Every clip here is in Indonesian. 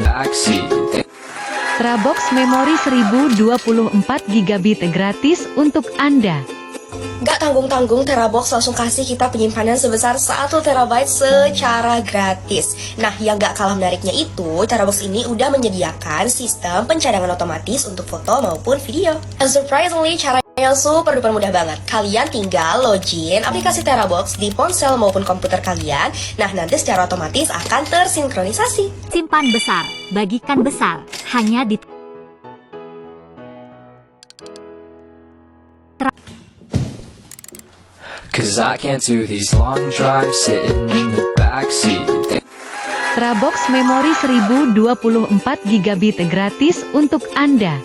backseat. Trabox memori 1024 GB gratis untuk Anda. Gak tanggung-tanggung, Terabox langsung kasih kita penyimpanan sebesar 1 TB secara gratis. Nah, yang gak kalah menariknya itu, Terabox ini udah menyediakan sistem pencadangan otomatis untuk foto maupun video. And surprisingly, caranya super duper mudah banget. Kalian tinggal login aplikasi Terabox di ponsel maupun komputer kalian. Nah, nanti secara otomatis akan tersinkronisasi. Simpan besar, bagikan besar, hanya di Cause I can't do these long drives sitting in the backseat. Trabox memori 1024 GB gratis untuk Anda.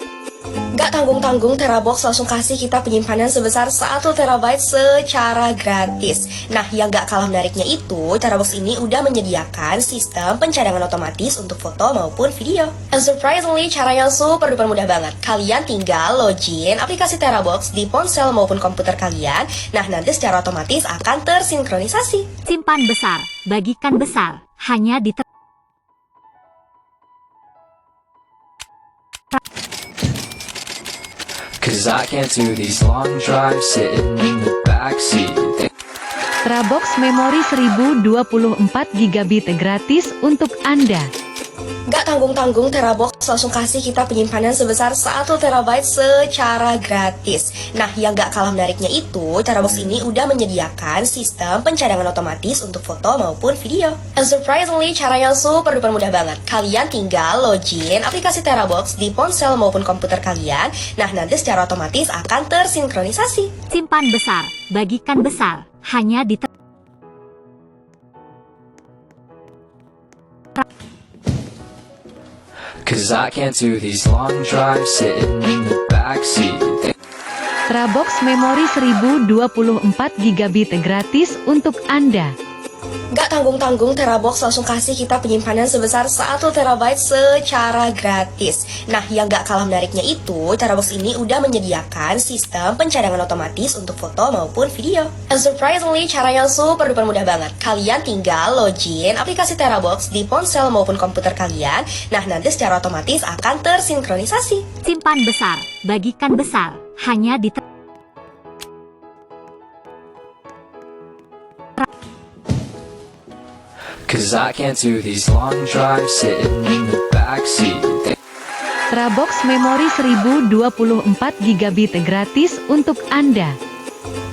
Gak tanggung-tanggung, Terabox langsung kasih kita penyimpanan sebesar 1 TB secara gratis. Nah, yang gak kalah menariknya itu, Terabox ini udah menyediakan sistem pencadangan otomatis untuk foto maupun video. And surprisingly, caranya super duper mudah banget. Kalian tinggal login aplikasi Terabox di ponsel maupun komputer kalian. Nah, nanti secara otomatis akan tersinkronisasi. simpan besar, bagikan besar, hanya di Cause I can't do these long drives sitting in the backseat. Trabox memori 1024 GB gratis untuk Anda. Gak tanggung-tanggung, Terabox langsung kasih kita penyimpanan sebesar 1 TB secara gratis. Nah, yang gak kalah menariknya itu, Terabox ini udah menyediakan sistem pencadangan otomatis untuk foto maupun video. And surprisingly, caranya super duper mudah banget. Kalian tinggal login aplikasi Terabox di ponsel maupun komputer kalian. Nah, nanti secara otomatis akan tersinkronisasi. simpan besar, bagikan besar, hanya di Cause I can't do these long drives sitting in the backseat. Trabox memori 1024 GB gratis untuk Anda. Gak tanggung-tanggung, Terabox langsung kasih kita penyimpanan sebesar 1 TB secara gratis. Nah, yang gak kalah menariknya itu, Terabox ini udah menyediakan sistem pencadangan otomatis untuk foto maupun video. And surprisingly, caranya super duper mudah banget. Kalian tinggal login aplikasi Terabox di ponsel maupun komputer kalian. Nah, nanti secara otomatis akan tersinkronisasi. simpan besar, bagikan besar, hanya di Cause I can't do these long drives sitting in the backseat. Trabox memori 1024 GB gratis untuk Anda.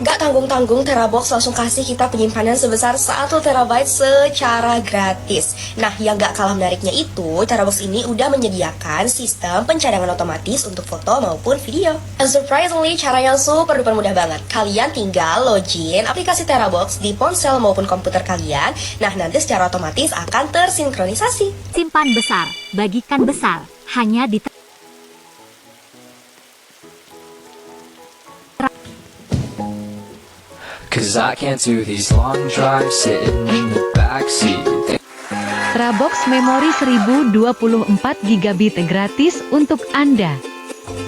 Gak tanggung-tanggung, Terabox langsung kasih kita penyimpanan sebesar 1 TB secara gratis. Nah, yang gak kalah menariknya itu, Terabox ini udah menyediakan sistem pencadangan otomatis untuk foto maupun video. And surprisingly, caranya super duper mudah banget. Kalian tinggal login aplikasi Terabox di ponsel maupun komputer kalian. Nah, nanti secara otomatis akan tersinkronisasi. simpan besar, bagikan besar, hanya di Cause I can't do these long drives sitting in the backseat. Trabox memori 1024 GB gratis untuk Anda.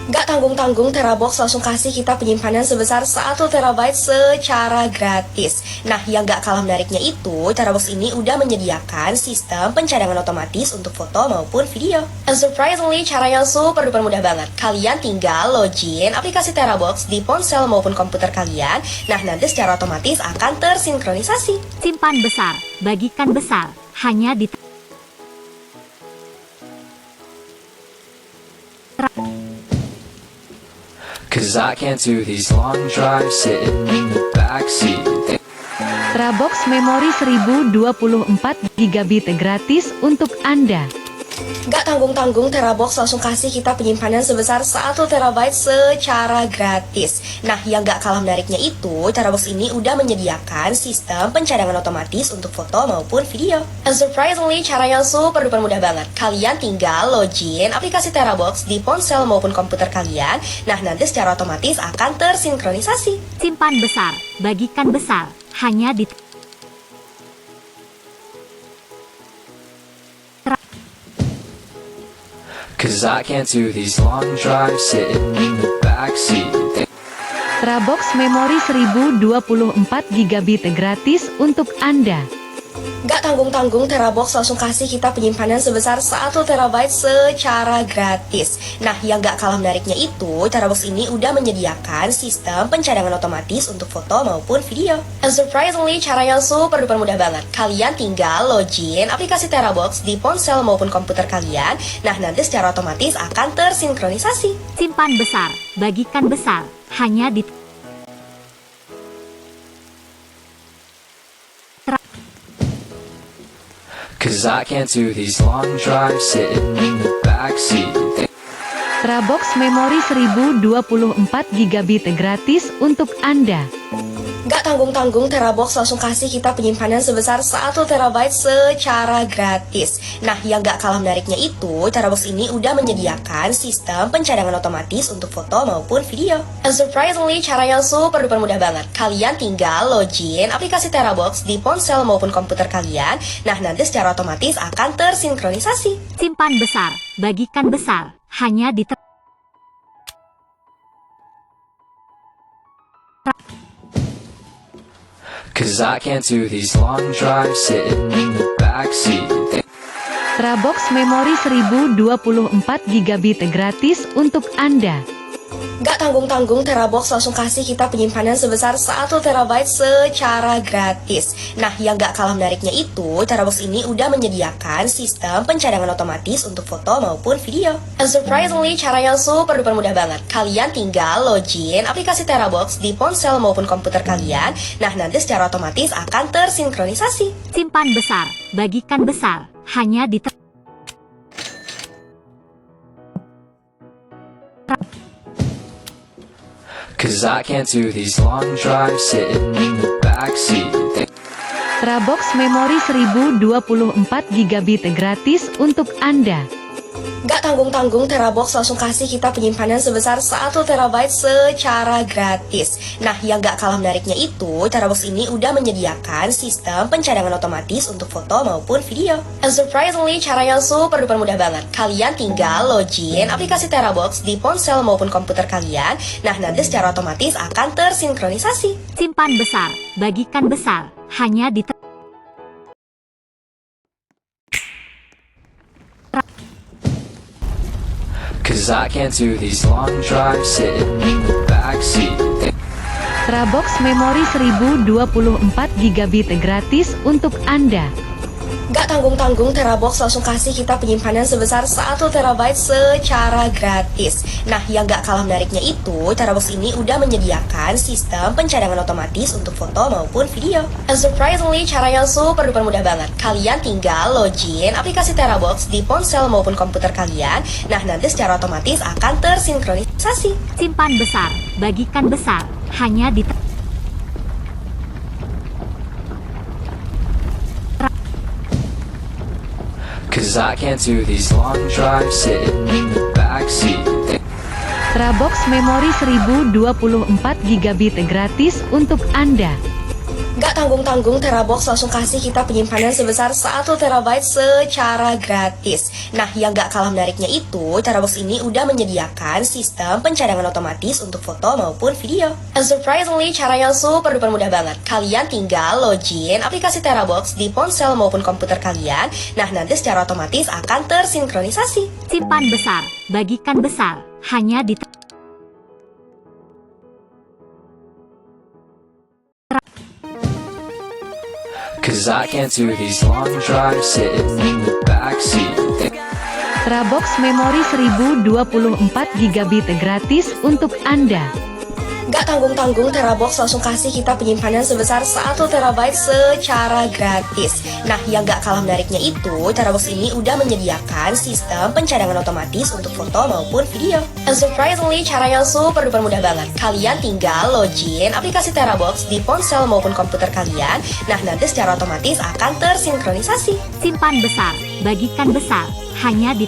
Gak tanggung-tanggung, Terabox langsung kasih kita penyimpanan sebesar 1 TB secara gratis. Nah, yang gak kalah menariknya itu, Terabox ini udah menyediakan sistem pencadangan otomatis untuk foto maupun video. And surprisingly, caranya super duper mudah banget. Kalian tinggal login aplikasi Terabox di ponsel maupun komputer kalian. Nah, nanti secara otomatis akan tersinkronisasi. simpan besar, bagikan besar, hanya di Cause I can't do these long drives sitting in the backseat. Trabox memori 1024 GB gratis untuk Anda. Gak tanggung-tanggung, Terabox langsung kasih kita penyimpanan sebesar 1 TB secara gratis. Nah, yang gak kalah menariknya itu, Terabox ini udah menyediakan sistem pencadangan otomatis untuk foto maupun video. And surprisingly, caranya super duper mudah banget. Kalian tinggal login aplikasi Terabox di ponsel maupun komputer kalian. Nah, nanti secara otomatis akan tersinkronisasi. simpan besar, bagikan besar, hanya di Cause I can't do these long drives sitting in the backseat. Trabox memori 1024 GB gratis untuk Anda. Gak Nggak tanggung-tanggung, Terabox langsung kasih kita penyimpanan sebesar 1 terabyte secara gratis. Nah, yang nggak kalah menariknya itu, Terabox ini udah menyediakan sistem pencadangan otomatis untuk foto maupun video. And surprisingly, caranya super duper mudah banget. Kalian tinggal login aplikasi Terabox di ponsel maupun komputer kalian. Nah, nanti secara otomatis akan tersinkronisasi. Simpan besar, bagikan besar, hanya di Cause I can't do these long drives sitting in the backseat. Terabox memori 1024 GB gratis untuk Anda. Nggak tanggung-tanggung, Terabox langsung kasih kita penyimpanan sebesar 1 terabyte secara gratis. Nah, yang nggak kalah menariknya itu, Terabox ini udah menyediakan sistem pencadangan otomatis untuk foto maupun video. And surprisingly, caranya super duper mudah banget. Kalian tinggal login aplikasi Terabox di ponsel maupun komputer kalian. Nah, nanti secara otomatis akan tersinkronisasi. simpan besar, bagikan besar, hanya di Cause I can't do these long drives sitting in the backseat. Terabox memori 1024 GB gratis untuk Anda. Nggak tanggung-tanggung, Terabox langsung kasih kita penyimpanan sebesar 1 terabyte secara gratis. Nah, yang nggak kalah menariknya itu, Terabox ini udah menyediakan sistem pencadangan otomatis untuk foto maupun video. And surprisingly, caranya super duper mudah banget. Kalian tinggal login aplikasi Terabox di ponsel maupun komputer kalian. Nah, nanti secara otomatis akan tersinkronisasi. simpan besar, bagikan besar, hanya di Cause I can't do these long drives sitting in the backseat. Terabox memori 1024 GB gratis untuk Anda. Nggak tanggung-tanggung, Terabox langsung kasih kita penyimpanan sebesar 1 terabyte secara gratis. Nah, yang nggak kalah menariknya itu, Terabox ini udah menyediakan sistem pencadangan otomatis untuk foto maupun video. And surprisingly, caranya super duper mudah banget. Kalian tinggal login aplikasi Terabox di ponsel maupun komputer kalian. Nah, nanti secara otomatis akan tersinkronisasi. simpan besar, bagikan besar, hanya di Cause I can't do these long drives sitting in the backseat. Terabox memori 1024 GB gratis untuk Anda. Nggak tanggung-tanggung, Terabox langsung kasih kita penyimpanan sebesar 1 terabyte secara gratis. Nah, yang nggak kalah menariknya itu, Terabox ini udah menyediakan sistem pencadangan otomatis untuk foto maupun video. And surprisingly, caranya super duper mudah banget. Kalian tinggal login aplikasi Terabox di ponsel maupun komputer kalian. Nah, nanti secara otomatis akan tersinkronisasi. simpan besar, bagikan besar, hanya di Cause I can't do these long drives sitting in the backseat. Terabox memori 1024 GB gratis untuk Anda. Nggak tanggung-tanggung, Terabox langsung kasih kita penyimpanan sebesar 1 terabyte secara gratis. Nah, yang nggak kalah menariknya itu, Terabox ini udah menyediakan sistem pencadangan otomatis untuk foto maupun video. And surprisingly, caranya super duper mudah banget. Kalian tinggal login aplikasi Terabox di ponsel maupun komputer kalian. Nah, nanti secara otomatis akan tersinkronisasi. simpan besar, bagikan besar, hanya di Cause I can't do these long drives sitting in the backseat. Terabox memori 1024 GB gratis untuk Anda. Nggak tanggung-tanggung, Terabox langsung kasih kita penyimpanan sebesar 1 terabyte secara gratis. Nah, yang nggak kalah menariknya itu, Terabox ini udah menyediakan sistem pencadangan otomatis untuk foto maupun video. And surprisingly, caranya super duper mudah banget. Kalian tinggal login aplikasi Terabox di ponsel maupun komputer kalian. Nah, nanti secara otomatis akan tersinkronisasi. simpan besar, bagikan besar, hanya di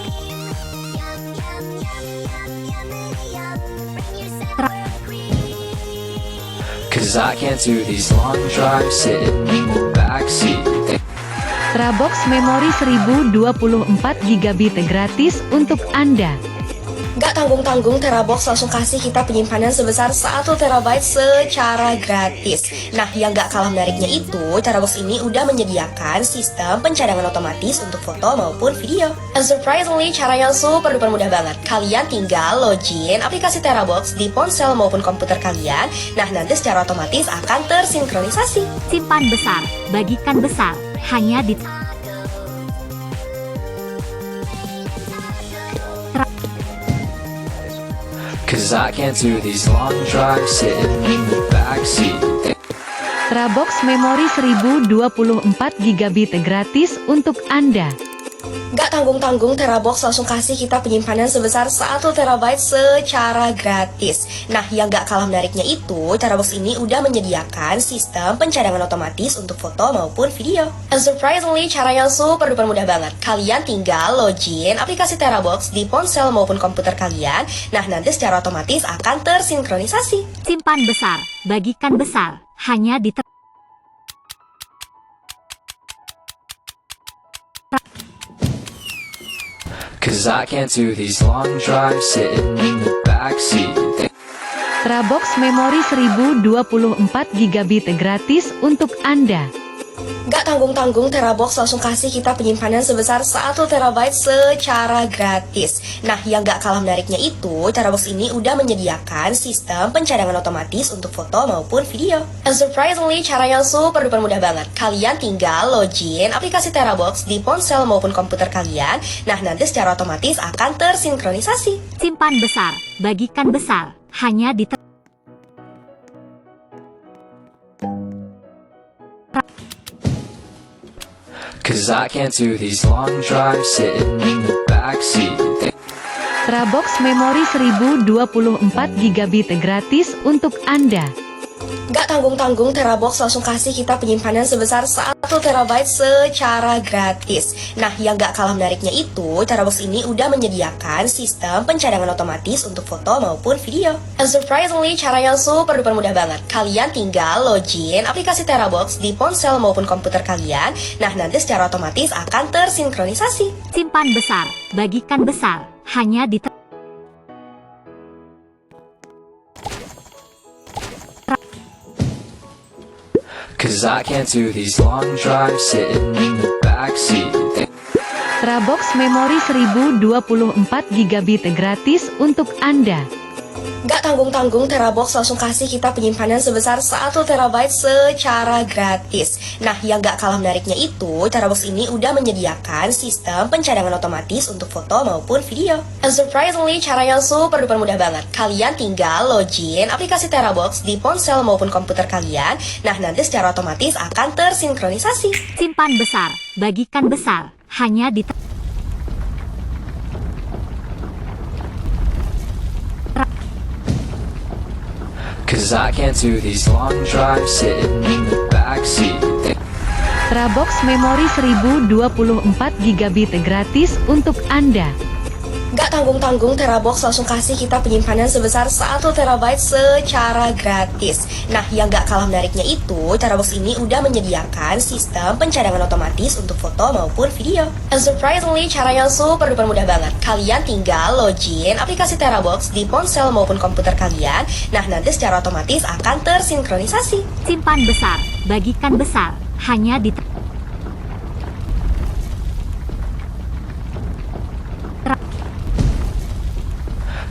Cause I can't do these long drives sitting in the backseat. Terabox memori 1024 GB gratis untuk Anda. Gak tanggung-tanggung, Terabox langsung kasih kita penyimpanan sebesar 1 TB secara gratis. Nah, yang gak kalah menariknya itu, Terabox ini udah menyediakan sistem pencadangan otomatis untuk foto maupun video. And surprisingly, caranya super duper mudah banget. Kalian tinggal login aplikasi Terabox di ponsel maupun komputer kalian. Nah, nanti secara otomatis akan tersinkronisasi. Simpan besar, bagikan besar, hanya di Cause I can't do these long drives sitting in the backseat. Terabox memori 1024 GB gratis untuk Anda. Gak tanggung-tanggung, Terabox langsung kasih kita penyimpanan sebesar 1 TB secara gratis. Nah, yang gak kalah menariknya itu, Terabox ini udah menyediakan sistem pencadangan otomatis untuk foto maupun video. And surprisingly, caranya super duper mudah banget. Kalian tinggal login aplikasi Terabox di ponsel maupun komputer kalian. Nah, nanti secara otomatis akan tersinkronisasi. simpan besar, bagikan besar, hanya di Cause I can't do these long drives sitting in the backseat. Terabox memori 1024 GB gratis untuk Anda. Gak tanggung-tanggung, Terabox langsung kasih kita penyimpanan sebesar 1 TB secara gratis. Nah, yang gak kalah menariknya itu, Terabox ini udah menyediakan sistem pencadangan otomatis untuk foto maupun video. And surprisingly, caranya super duper mudah banget. Kalian tinggal login aplikasi Terabox di ponsel maupun komputer kalian. Nah, nanti secara otomatis akan tersinkronisasi. simpan besar, bagikan besar, hanya di Cause I can't do these long drives sitting in the backseat. Terabox memori 1024 GB gratis untuk Anda. Gak tanggung-tanggung, Terabox langsung kasih kita penyimpanan sebesar 1 TB secara gratis. Nah, yang gak kalah menariknya itu, Terabox ini udah menyediakan sistem pencadangan otomatis untuk foto maupun video. And surprisingly, caranya super duper mudah banget. Kalian tinggal login aplikasi Terabox di ponsel maupun komputer kalian. Nah, nanti secara otomatis akan tersinkronisasi. simpan besar, bagikan besar, hanya di Cause I can't do these long drives sitting in the backseat. Terabox memori 1024 GB gratis untuk Anda. Gak tanggung-tanggung, Terabox langsung kasih kita penyimpanan sebesar 1 TB secara gratis. Nah, yang gak kalah menariknya itu, Terabox ini udah menyediakan sistem pencadangan otomatis untuk foto maupun video. And surprisingly, caranya super duper mudah banget. Kalian tinggal login aplikasi Terabox di ponsel maupun komputer kalian. Nah, nanti secara otomatis akan tersinkronisasi. simpan besar, bagikan besar, hanya di Cause I can't do these long drives sitting in the backseat. Terabox memori 1024 GB gratis untuk Anda. Gak tanggung-tanggung, Terabox langsung kasih kita penyimpanan sebesar 1 TB secara gratis. Nah, yang gak kalah menariknya itu, Terabox ini udah menyediakan sistem pencadangan otomatis untuk foto maupun video. And surprisingly, caranya super duper mudah banget. Kalian tinggal login aplikasi Terabox di ponsel maupun komputer kalian. Nah, nanti secara otomatis akan tersinkronisasi. simpan besar, bagikan besar, hanya di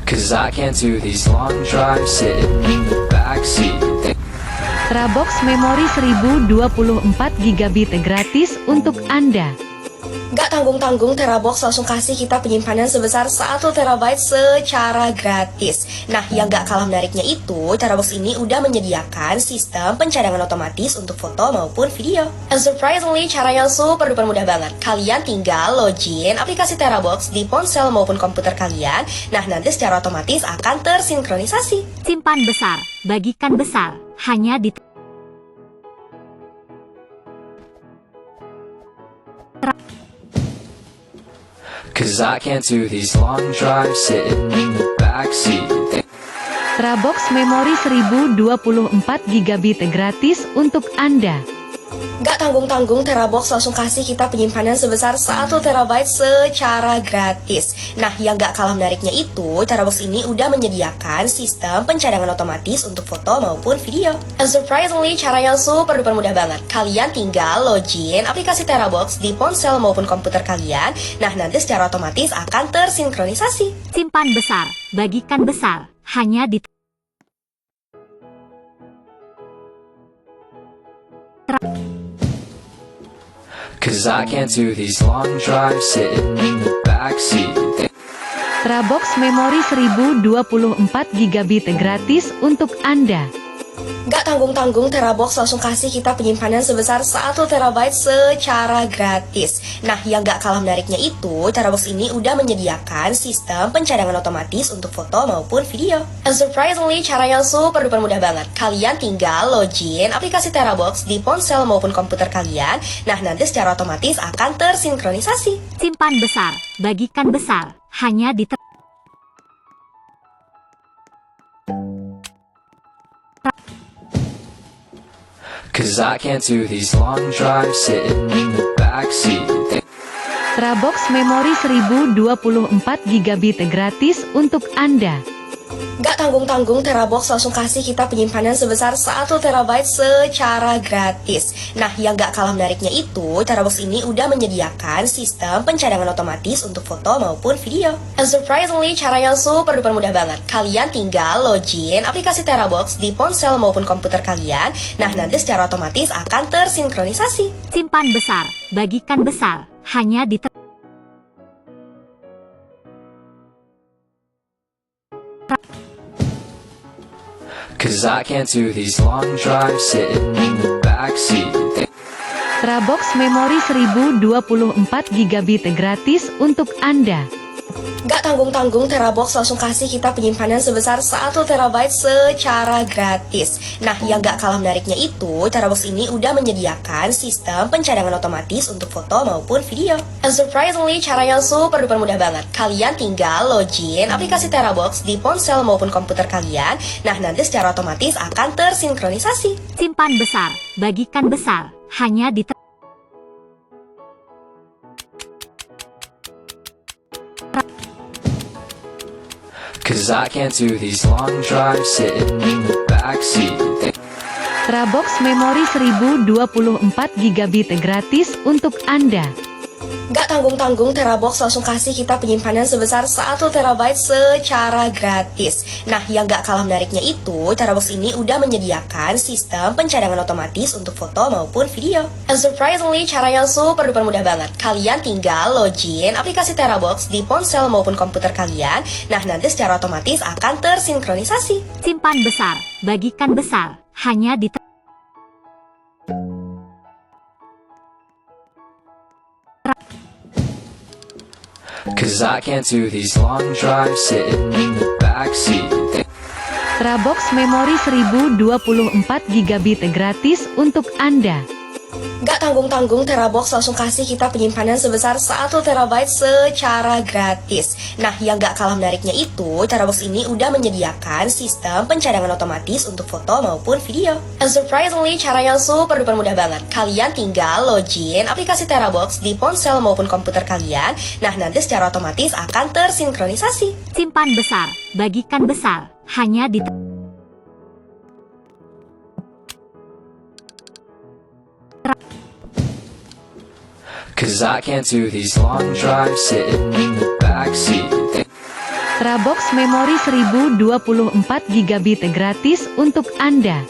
Cause I can't do these long drives sitting in the backseat. Terabox memori 1024 GB gratis untuk Anda. Gak tanggung-tanggung, Terabox langsung kasih kita penyimpanan sebesar 1 TB secara gratis. Nah, yang gak kalah menariknya itu, Terabox ini udah menyediakan sistem pencadangan otomatis untuk foto maupun video. And surprisingly, caranya super duper mudah banget. Kalian tinggal login aplikasi Terabox di ponsel maupun komputer kalian. Nah, nanti secara otomatis akan tersinkronisasi. simpan besar, bagikan besar, hanya di Cause I can't do these long drives sitting in the backseat. Terabox memori 1024 GB gratis untuk Anda. Gak tanggung-tanggung, Terabox langsung kasih kita penyimpanan sebesar 1 terabyte secara gratis. Nah, yang gak kalah menariknya itu, Terabox ini udah menyediakan sistem pencadangan otomatis untuk foto maupun video. And surprisingly, cara yang super duper mudah banget. Kalian tinggal login aplikasi Terabox di ponsel maupun komputer kalian. Nah, nanti secara otomatis akan tersinkronisasi. Simpan besar, bagikan besar, hanya di Cause I can't do these long drives sitting in the backseat. Terabox memori 1024 GB gratis untuk Anda. Gak tanggung-tanggung, Terabox langsung kasih kita penyimpanan sebesar 1 terabyte secara gratis. Nah, yang gak kalah menariknya itu, Terabox ini udah menyediakan sistem pencadangan otomatis untuk foto maupun video. And surprisingly, cara yang super duper mudah banget. Kalian tinggal login aplikasi Terabox di ponsel maupun komputer kalian. Nah, nanti secara otomatis akan tersinkronisasi. simpan besar, bagikan besar, hanya di Cause I can't do these long drives sitting in the backseat. Terabox memori 1024 GB gratis untuk Anda. Gak tanggung-tanggung, Terabox langsung kasih kita penyimpanan sebesar 1 terabyte secara gratis. Nah, yang gak kalah menariknya itu, Terabox ini udah menyediakan sistem pencadangan otomatis untuk foto maupun video. And surprisingly, cara yang super duper mudah banget. Kalian tinggal login aplikasi Terabox di ponsel maupun komputer kalian. Nah, nanti secara otomatis akan tersinkronisasi. simpan besar, bagikan besar, hanya di Cause I can't do these long drives sitting in the backseat. Terabox memori 1024 GB gratis untuk Anda. Gak tanggung-tanggung, Terabox langsung kasih kita penyimpanan sebesar 1 terabyte secara gratis. Nah, yang gak kalah menariknya itu, Terabox ini udah menyediakan sistem pencadangan otomatis untuk foto maupun video. And surprisingly, cara yang super duper mudah banget. Kalian tinggal login aplikasi Terabox di ponsel maupun komputer kalian. Nah, nanti secara otomatis akan tersinkronisasi. simpan besar, bagikan besar, hanya di Cause I can't do these long drives sitting in the backseat. Terabox memori 1024 GB gratis untuk Anda. Gak tanggung-tanggung, Terabox langsung kasih kita penyimpanan sebesar 1 terabyte secara gratis. Nah, yang gak kalah menariknya itu, Terabox ini udah menyediakan sistem pencadangan otomatis untuk foto maupun video. And surprisingly, cara yang super duper mudah banget. Kalian tinggal login aplikasi Terabox di ponsel maupun komputer kalian. Nah, nanti secara otomatis akan tersinkronisasi. simpan besar, bagikan besar, hanya di Cause I can't do these long drives sitting in the backseat. Terabox memori 1024 GB gratis untuk Anda. Gak tanggung-tanggung, Terabox langsung kasih kita penyimpanan sebesar 1 terabyte secara gratis. Nah, yang gak kalah menariknya itu, Terabox ini udah menyediakan sistem pencadangan otomatis untuk foto maupun video. And surprisingly, cara yang super duper mudah banget. Kalian tinggal login aplikasi Terabox di ponsel maupun komputer kalian. Nah, nanti secara otomatis akan tersinkronisasi. simpan besar, bagikan besar, hanya di Cause I can't do these long drives sitting in the backseat. Terabox memori 1024 GB gratis untuk Anda.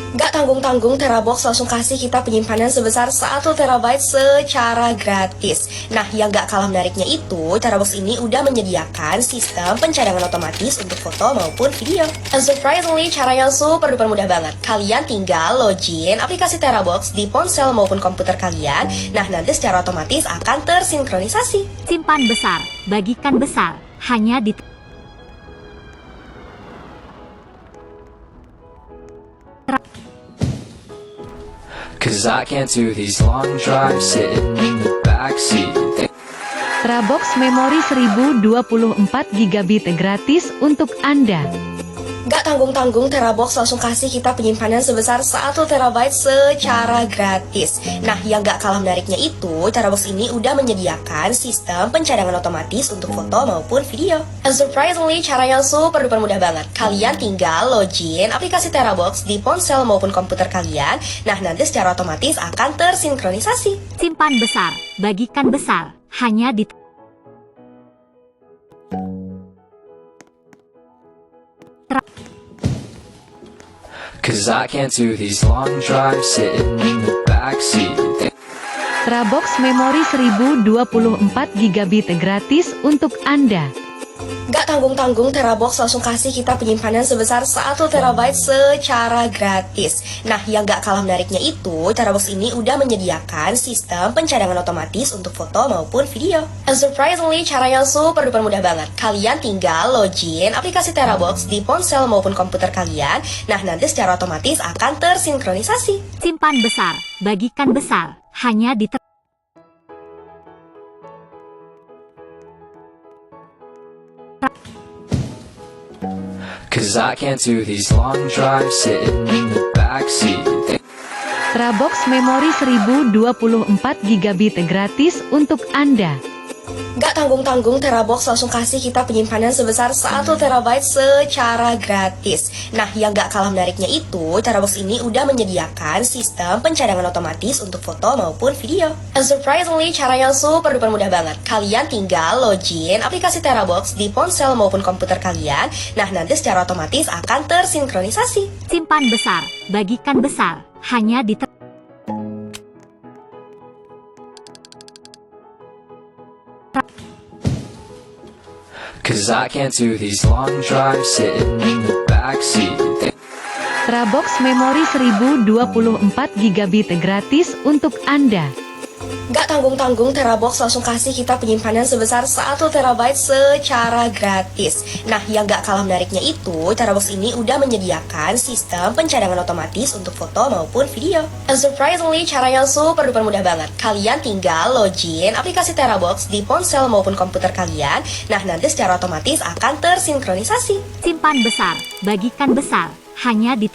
Gak tanggung-tanggung, Terabox langsung kasih kita penyimpanan sebesar 1 terabyte secara gratis. Nah, yang gak kalah menariknya itu, Terabox ini udah menyediakan sistem pencadangan otomatis untuk foto maupun video. And surprisingly, cara yang super duper mudah banget. Kalian tinggal login aplikasi Terabox di ponsel maupun komputer kalian. Nah, nanti secara otomatis akan tersinkronisasi. simpan besar, bagikan besar, hanya di Cause I can't do these long drives sitting in the backseat. Terabox memori 1024 GB gratis untuk Anda. Gak tanggung-tanggung, Terabox langsung kasih kita penyimpanan sebesar 1 terabyte secara gratis. Nah, yang gak kalah menariknya itu, Terabox ini udah menyediakan sistem pencadangan otomatis untuk foto maupun video. And surprisingly, caranya super duper mudah banget. Kalian tinggal login aplikasi Terabox di ponsel maupun komputer kalian. Nah, nanti secara otomatis akan tersinkronisasi. Simpan besar, bagikan besar, hanya di Cause I can't do these long drives sitting in the backseat. Terabox memori 1024 GB gratis untuk Anda. Gak tanggung-tanggung, Terabox langsung kasih kita penyimpanan sebesar 1 terabyte secara gratis. Nah, yang gak kalah menariknya itu, Terabox ini udah menyediakan sistem pencadangan otomatis untuk foto maupun video. And surprisingly, caranya super duper mudah banget. Kalian tinggal login aplikasi Terabox di ponsel maupun komputer kalian. Nah, nanti secara otomatis akan tersinkronisasi. simpan besar, bagikan besar, hanya di Cause I can't do these long drives sitting in the backseat. Terabox memori 1024 GB gratis untuk Anda. Gak tanggung-tanggung, Terabox langsung kasih kita penyimpanan sebesar 1 terabyte secara gratis. Nah, yang gak kalah menariknya itu, Terabox ini udah menyediakan sistem pencadangan otomatis untuk foto maupun video. And surprisingly, caranya super duper mudah banget. Kalian tinggal login aplikasi Terabox di ponsel maupun komputer kalian. Nah, nanti secara otomatis akan tersinkronisasi. simpan besar, bagikan besar, hanya di Cause I can't do these long drives sitting in the backseat. Terabox memori 1024 GB gratis untuk Anda. Gak tanggung-tanggung, Terabox langsung kasih kita penyimpanan sebesar 1 terabyte secara gratis. Nah, yang gak kalah menariknya itu, Terabox ini udah menyediakan sistem pencadangan otomatis untuk foto maupun video. And surprisingly, caranya super duper mudah banget. Kalian tinggal login aplikasi Terabox di ponsel maupun komputer kalian. Nah, nanti secara otomatis akan tersinkronisasi. simpan besar, bagikan besar, hanya di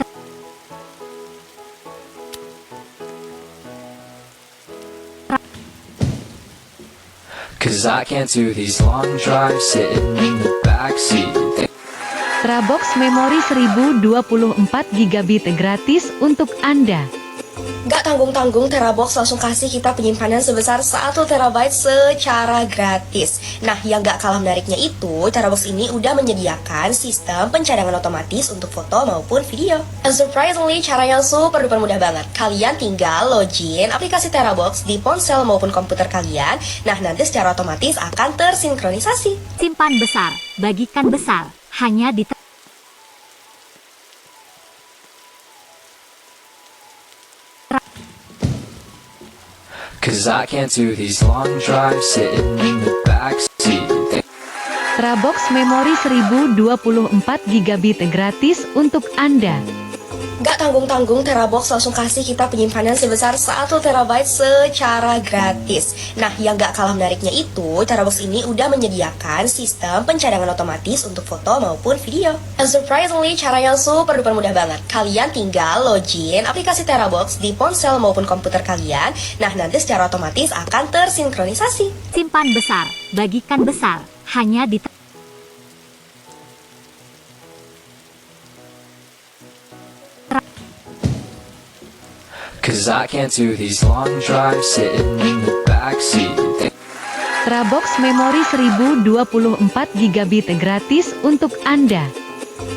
Cause I can't do these long drives sitting in the backseat. Terabox memori 1024 GB gratis untuk Anda. Gak tanggung-tanggung, Terabox langsung kasih kita penyimpanan sebesar 1 terabyte secara gratis. Nah, yang gak kalah menariknya itu, Terabox ini udah menyediakan sistem pencadangan otomatis untuk foto maupun video. And surprisingly, caranya super duper mudah banget. Kalian tinggal login aplikasi Terabox di ponsel maupun komputer kalian. Nah, nanti secara otomatis akan tersinkronisasi. simpan besar, bagikan besar, hanya di Cause I can't do these long drives sitting in the backseat. Terabox memori 1024 GB gratis untuk Anda. Gak tanggung-tanggung, Terabox langsung kasih kita penyimpanan sebesar 1 terabyte secara gratis. Nah, yang gak kalah menariknya itu, Terabox ini udah menyediakan sistem pencadangan otomatis untuk foto maupun video. And surprisingly, caranya super duper mudah banget. Kalian tinggal login aplikasi Terabox di ponsel maupun komputer kalian. Nah, nanti secara otomatis akan tersinkronisasi. simpan besar, bagikan besar, hanya di Cause I can't do these long drives sitting in the backseat. Terabox memori 1024 GB gratis untuk Anda.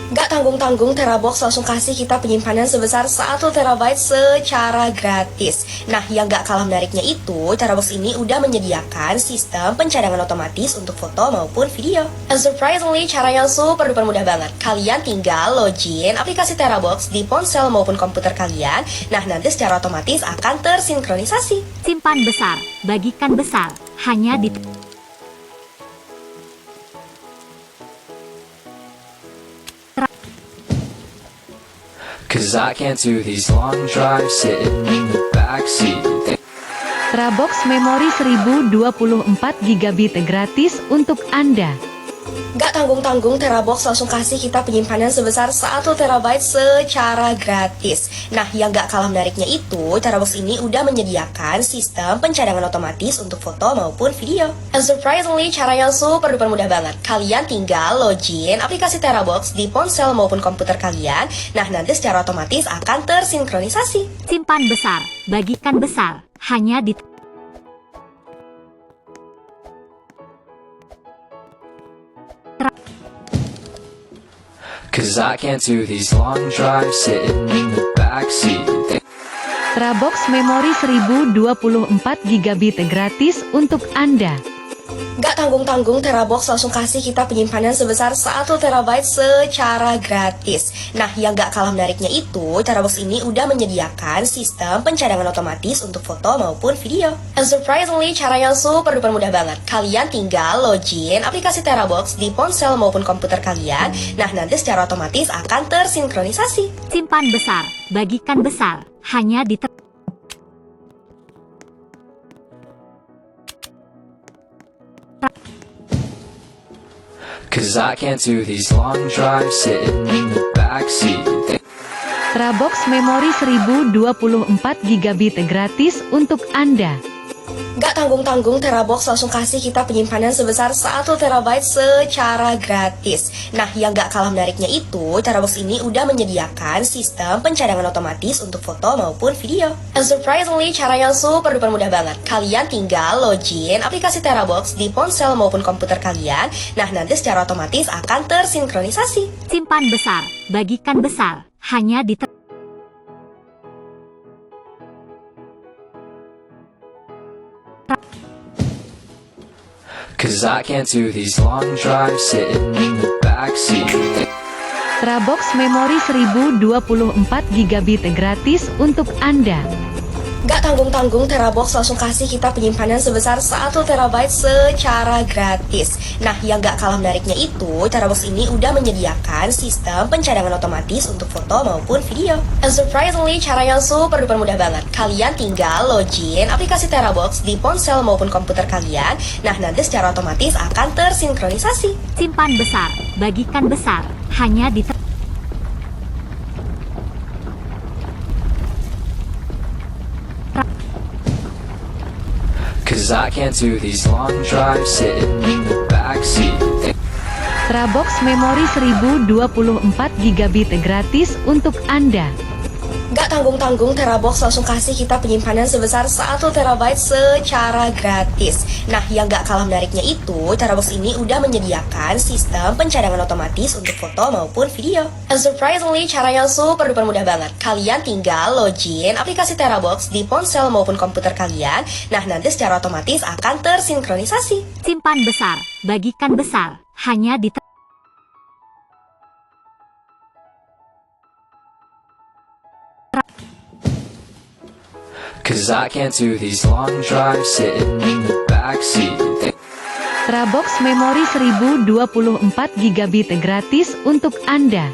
Gak tanggung-tanggung, Terabox langsung kasih kita penyimpanan sebesar 1 terabyte secara gratis. Nah, yang gak kalah menariknya itu, Terabox ini udah menyediakan sistem pencadangan otomatis untuk foto maupun video. And surprisingly, caranya super duper mudah banget. Kalian tinggal login aplikasi Terabox di ponsel maupun komputer kalian. Nah, nanti secara otomatis akan tersinkronisasi. simpan besar, bagikan besar, hanya di Cause I can't do these long drives sitting in the backseat. Terabox memori 1024 GB gratis untuk Anda. Gak tanggung-tanggung, Terabox langsung kasih kita penyimpanan sebesar 1 terabyte secara gratis. Nah, yang gak kalah menariknya itu, Terabox ini udah menyediakan sistem pencadangan otomatis untuk foto maupun video. And surprisingly, caranya super duper mudah banget. Kalian tinggal login aplikasi Terabox di ponsel maupun komputer kalian. Nah, nanti secara otomatis akan tersinkronisasi. Simpan besar, bagikan besar, hanya di Cause I can't do these long drives sitting in the backseat. Terabox memori 1024 GB gratis untuk Anda. Gak tanggung-tanggung, Terabox langsung kasih kita penyimpanan sebesar 1 terabyte secara gratis. Nah, yang gak kalah menariknya itu, Terabox ini udah menyediakan sistem pencadangan otomatis untuk foto maupun video. And surprisingly, caranya super duper mudah banget. Kalian tinggal login aplikasi Terabox di ponsel maupun komputer kalian. Nah, nanti secara otomatis akan tersinkronisasi. simpan besar, bagikan besar, hanya di Cause I can't do these long drives sitting in the backseat. Terabox memori 1024 GB gratis untuk Anda. Gak tanggung-tanggung, Terabox langsung kasih kita penyimpanan sebesar 1 terabyte secara gratis. Nah, yang gak kalah menariknya itu, Terabox ini udah menyediakan sistem pencadangan otomatis untuk foto maupun video. And surprisingly, caranya super duper mudah banget. Kalian tinggal login aplikasi Terabox di ponsel maupun komputer kalian. Nah, nanti secara otomatis akan tersinkronisasi. simpan besar, bagikan besar, hanya di Cause I can't do these long drives sitting in the backseat. Terabox memori 1024 GB gratis untuk Anda. Gak tanggung-tanggung, Terabox langsung kasih kita penyimpanan sebesar 1 terabyte secara gratis. Nah, yang gak kalah menariknya itu, Terabox ini udah menyediakan sistem pencadangan otomatis untuk foto maupun video. And surprisingly, caranya super duper mudah banget. Kalian tinggal login aplikasi Terabox di ponsel maupun komputer kalian. Nah, nanti secara otomatis akan tersinkronisasi. simpan besar, bagikan besar, hanya di Cause I can't do these long drives sitting in the backseat. Terabox memori 1024 GB gratis untuk Anda. Gak tanggung-tanggung, Terabox langsung kasih kita penyimpanan sebesar 1 terabyte secara gratis. Nah, yang gak kalah menariknya itu, Terabox ini udah menyediakan sistem pencadangan otomatis untuk foto maupun video. And surprisingly, caranya super duper mudah banget. Kalian tinggal login aplikasi Terabox di ponsel maupun komputer kalian. Nah, nanti secara otomatis akan tersinkronisasi. simpan besar, bagikan besar, hanya di Cause I can't do these long drives sitting in the backseat. Terabox memori 1024 GB gratis untuk Anda.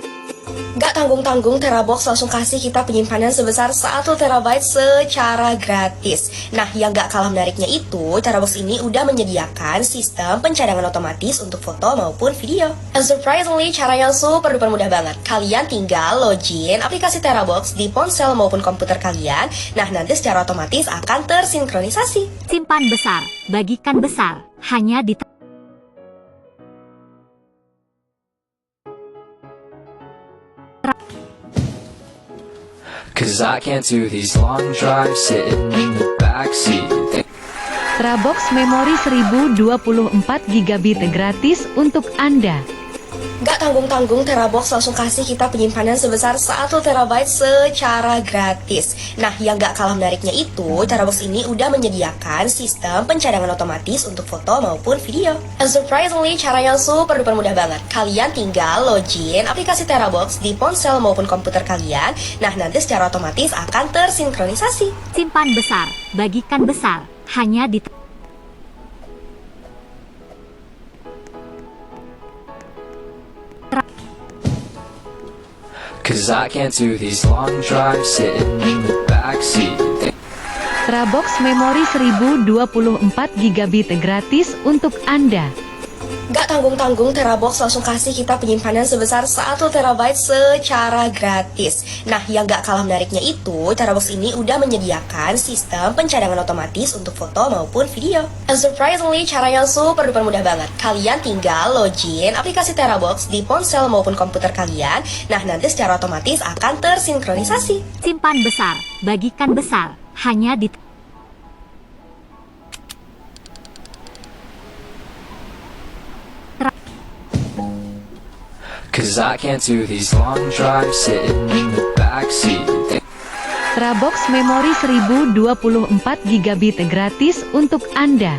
Gak tanggung-tanggung, Terabox langsung kasih kita penyimpanan sebesar 1 terabyte secara gratis. Nah, yang gak kalah menariknya itu, Terabox ini udah menyediakan sistem pencadangan otomatis untuk foto maupun video. And surprisingly, caranya super duper mudah banget. Kalian tinggal login aplikasi Terabox di ponsel maupun komputer kalian. Nah, nanti secara otomatis akan tersinkronisasi. simpan besar, bagikan besar, hanya di Cause I can't do these long drives sitting in the backseat. Terabox memori 1024 GB gratis untuk Anda. Gak tanggung-tanggung, Terabox langsung kasih kita penyimpanan sebesar 1 terabyte secara gratis. Nah, yang gak kalah menariknya itu, Terabox ini udah menyediakan sistem pencadangan otomatis untuk foto maupun video. And surprisingly, caranya super duper mudah banget. Kalian tinggal login aplikasi Terabox di ponsel maupun komputer kalian. Nah, nanti secara otomatis akan tersinkronisasi. simpan besar, bagikan besar, hanya di Cause I can't do these long drives sitting in the backseat. Terabox memori 1024 GB gratis untuk Anda. Gak tanggung-tanggung, Terabox langsung kasih kita penyimpanan sebesar 1 terabyte secara gratis. Nah, yang gak kalah menariknya itu, Terabox ini udah menyediakan sistem pencadangan otomatis untuk foto maupun video. And surprisingly, caranya super duper mudah banget. Kalian tinggal login aplikasi Terabox di ponsel maupun komputer kalian. Nah, nanti secara otomatis akan tersinkronisasi. Simpan besar, bagikan besar, hanya di Cause I can't do these long drives sitting in the backseat. Terabox memori 1024 GB gratis untuk Anda.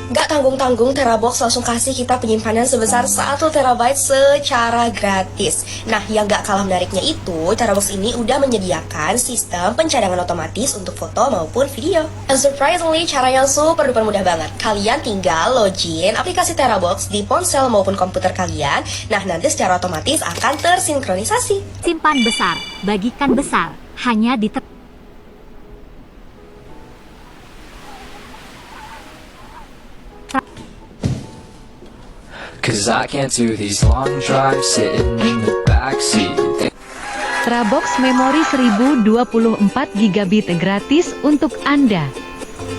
Gak tanggung-tanggung, Terabox langsung kasih kita penyimpanan sebesar 1 terabyte secara gratis. Nah, yang gak kalah menariknya itu, Terabox ini udah menyediakan sistem pencadangan otomatis untuk foto maupun video. And surprisingly, caranya super duper mudah banget. Kalian tinggal login aplikasi Terabox di ponsel maupun komputer kalian. Nah, nanti secara otomatis akan tersinkronisasi. simpan besar, bagikan besar, hanya di Cause I can't do these long drives sitting in the backseat. Terabox memori 1024 GB gratis untuk Anda.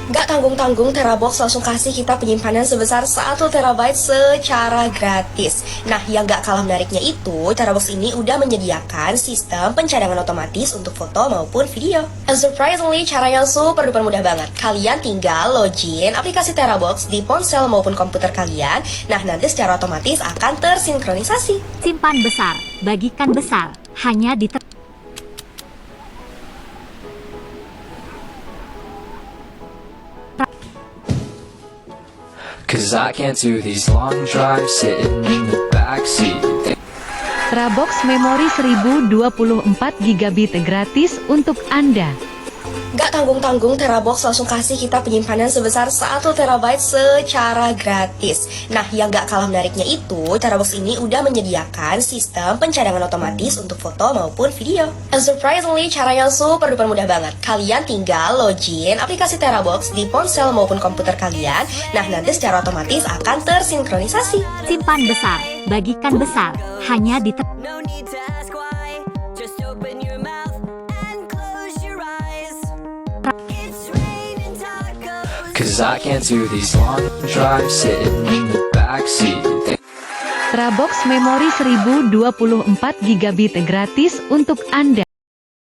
Gak tanggung-tanggung, Terabox langsung kasih kita penyimpanan sebesar 1 terabyte secara gratis. Nah, yang gak kalah menariknya itu, Terabox ini udah menyediakan sistem pencadangan otomatis untuk foto maupun video. And surprisingly, caranya super duper mudah banget. Kalian tinggal login aplikasi Terabox di ponsel maupun komputer kalian. Nah, nanti secara otomatis akan tersinkronisasi. simpan besar, bagikan besar, hanya di Cause I can't do these long drives sitting in the backseat. Terabox memori 1024 GB gratis untuk Anda. Gak tanggung-tanggung, Terabox langsung kasih kita penyimpanan sebesar 1 terabyte secara gratis. Nah, yang gak kalah menariknya itu, Terabox ini udah menyediakan sistem pencadangan otomatis untuk foto maupun video. And surprisingly, caranya super duper mudah banget. Kalian tinggal login aplikasi Terabox di ponsel maupun komputer kalian. Nah, nanti secara otomatis akan tersinkronisasi. simpan besar, bagikan besar, hanya di No need to ask why. Just open your mouth and close your eyes. It's raining tacos. Cause I can't do these long drives sitting in the backseat. Terabox memori 1024 GB gratis untuk Anda.